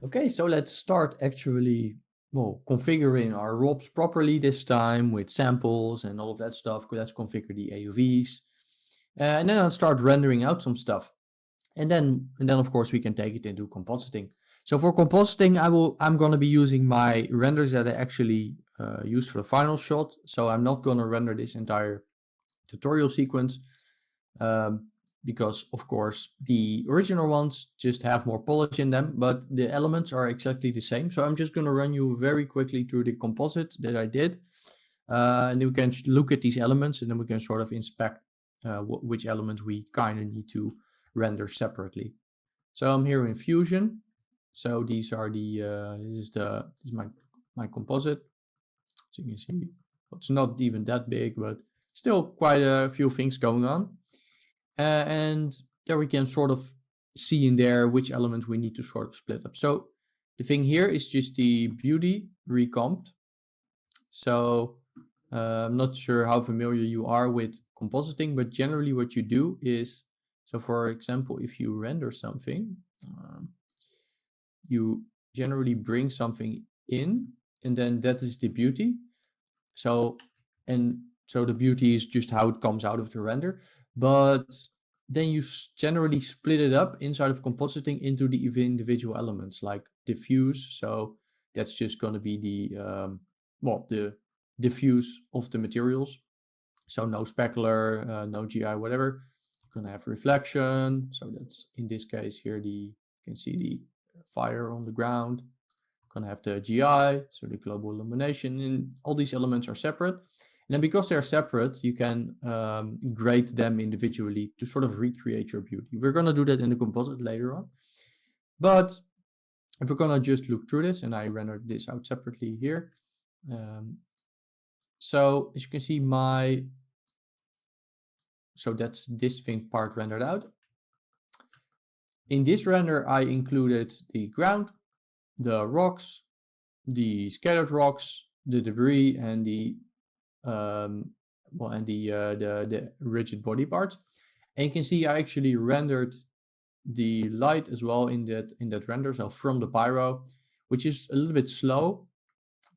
Okay, so let's start actually, well, configuring our ROPs properly this time with samples and all of that stuff. Let's configure the AUVs. And then I'll start rendering out some stuff. And then of course we can take it into compositing. So for compositing, I'm going to be using my renders that I actually use for the final shot. So I'm not going to render this entire tutorial sequence. Because of course the original ones just have more polish in them, but the elements are exactly the same. So I'm just going to run you very quickly through the composite that I did. And then we can look at these elements and then we can sort of inspect which elements we kind of need to render separately. So I'm here in Fusion. So these are the, this is my composite. So you can see it's not even that big, but still quite a few things going on. And there we can sort of see in there which elements we need to sort of split up. So the thing here is just the beauty recomped. So I'm not sure how familiar you are with compositing, but generally what you do is, so for example, if you render something, you generally bring something in, and then that is the beauty. So the beauty is just how it comes out of the render. But then you generally split it up inside of compositing into the individual elements like diffuse. So that's just going to be the diffuse of the materials. So no specular, no GI, whatever. You're going to have reflection. So that's in this case here, you can see the fire on the ground. Going to have the GI, so the global illumination, and all these elements are separate. And then because they're separate, you can grade them individually to sort of recreate your beauty. We're going to do that in the composite later on. But if we're going to just look through this, and I rendered this out separately here. So as you can see, so that's this thing part rendered out. In this render, I included the ground, the rocks, the scattered rocks, the debris, and the rigid body parts. And you can see I actually rendered the light as well in that render, so from the pyro, which is a little bit slow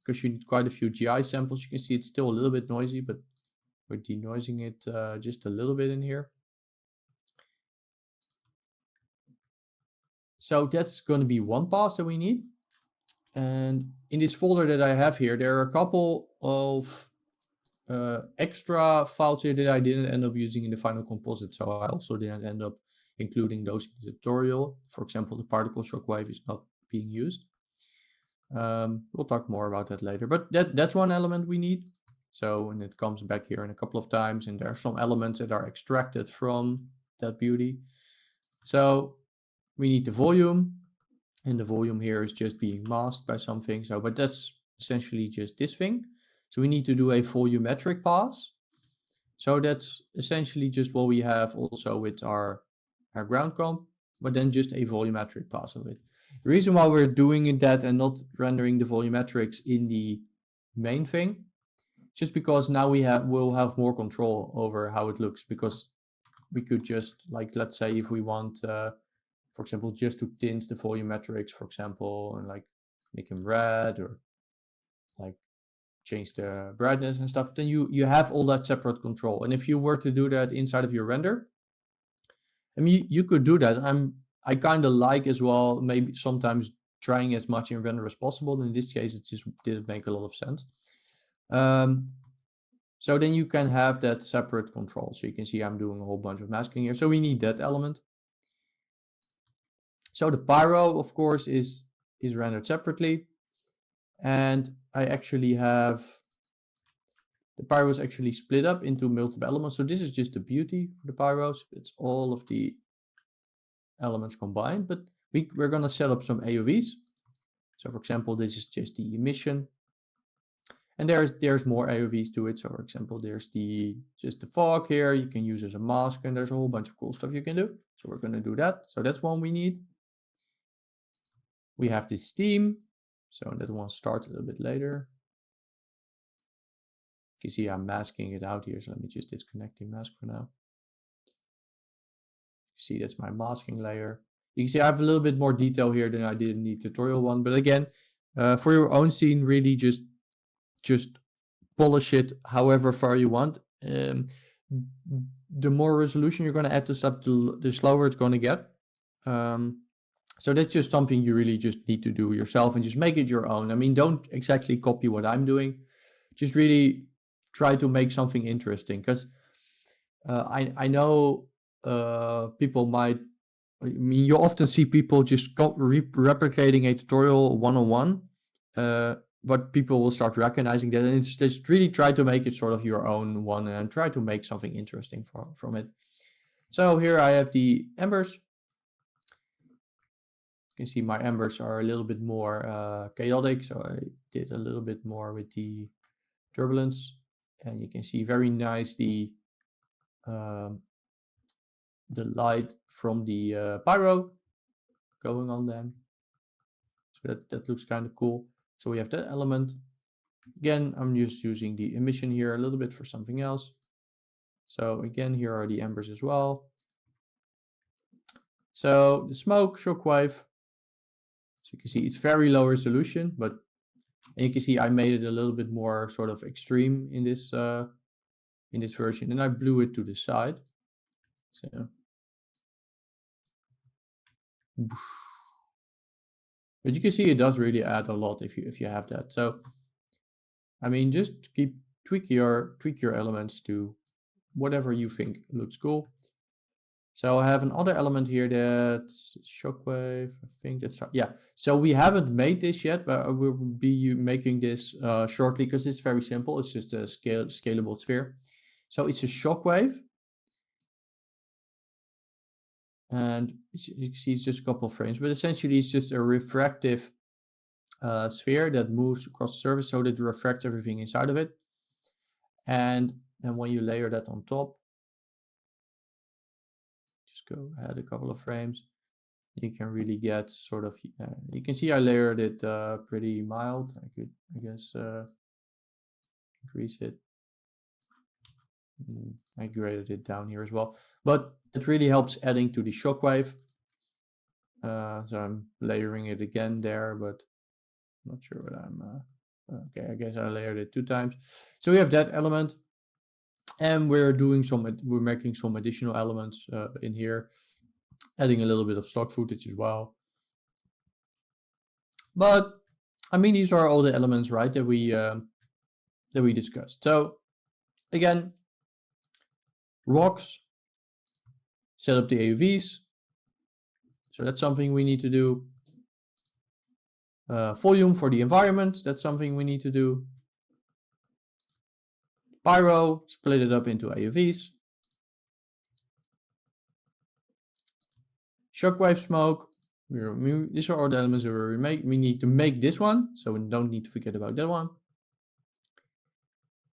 because you need quite a few GI samples. You can see it's still a little bit noisy, but we're denoising it just a little bit in here. So that's going to be one pass that we need. And in this folder that I have here, there are a couple of extra files here that I didn't end up using in the final composite. So I also didn't end up including those in the tutorial. For example, the particle shockwave is not being used. We'll talk more about that later, but that's one element we need. So, and it comes back here in a couple of times, and there are some elements that are extracted from that beauty. So we need the volume, and the volume here is just being masked by something. So, but that's essentially just this thing. So we need to do a volumetric pass. So that's essentially just what we have also with our ground comp, but then just a volumetric pass of it. The reason why we're doing that and not rendering the volumetrics in the main thing, just because now we'll have more control over how it looks, because we could just, like, let's say if we want, for example, just to tint the volumetrics, for example, and like make them red or like change the brightness and stuff, then you have all that separate control. And if you were to do that inside of your render, I mean, you could do that. I kind of like as well, maybe sometimes trying as much in render as possible. In this case, it just didn't make a lot of sense. So then you can have that separate control. So you can see I'm doing a whole bunch of masking here. So we need that element. So the pyro, of course, is rendered separately. And I actually have, the pyro is actually split up into multiple elements. So this is just the beauty for the pyro. So it's all of the elements combined, but we're going to set up some AUVs. So for example, this is just the emission. And there's more AUVs to it. So for example, there's just the fog here. You can use as a mask, and there's a whole bunch of cool stuff you can do. So we're going to do that. So that's one we need. We have this steam. So that one starts a little bit later. You can see I'm masking it out here. So let me just disconnect the mask for now. See, that's my masking layer. You can see I have a little bit more detail here than I did in the tutorial one. But again, for your own scene, really just polish it however far you want. The more resolution you're going to add to stuff, the slower it's going to get. So that's just something you really just need to do yourself and just make it your own. I mean, don't exactly copy what I'm doing. Just really try to make something interesting, because I know people might, I mean, you often see people just replicating a tutorial one-on-one, but people will start recognizing that, and it's just really try to make it sort of your own one and try to make something interesting from it. So here I have the embers. You can see my embers are a little bit more chaotic, so I did a little bit more with the turbulence, and you can see very nice the light from the pyro going on them. So that looks kind of cool. So we have that element. Again, I'm just using the emission here a little bit for something else. So again, here are the embers as well. So the smoke, shockwave. So you can see it's very low resolution, but and you can see I made it a little bit more sort of extreme in this version, and I blew it to the side. So but you can see it does really add a lot if you have that. So I mean, just tweak your elements to whatever you think looks cool. So I have another element here that's shockwave. I think that's, yeah. So we haven't made this yet, but we'll be making this shortly, because it's very simple. It's just a scalable sphere. So it's a shockwave. And you can see it's just a couple of frames, but essentially it's just a refractive sphere that moves across the surface so that it refracts everything inside of it. And then when you layer that on top, just go ahead a couple of frames, you can really get sort of, you can see I layered it pretty mild. I could, I guess, increase it. I graded it down here as well, but it really helps adding to the shockwave. So I'm layering it again there, but I'm not sure what I'm, okay, I guess I layered it 2 times. So we have that element, and we're making some additional elements in here, adding a little bit of stock footage as well. But I mean, these are all the elements, right, that we discussed. So again, rocks, set up the AUVs. So that's something we need to do. Volume for the environment, that's something we need to do. Pyro, split it up into AUVs. Shockwave smoke, these are all the elements that we need to make this one, so we don't need to forget about that one.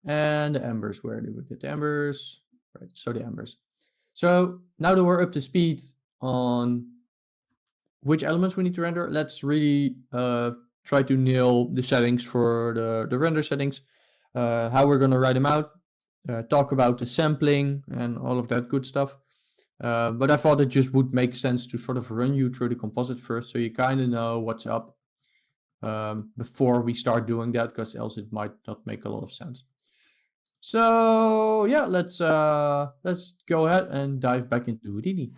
And the embers, where do we get the embers? Right, so the embers. So now that we're up to speed on which elements we need to render, let's really try to nail the settings for the render settings, how we're going to write them out, talk about the sampling and all of that good stuff. But I thought it just would make sense to sort of run you through the composite first, so you kind of know what's up before we start doing that, because else it might not make a lot of sense. So yeah, let's go ahead and dive back into Houdini.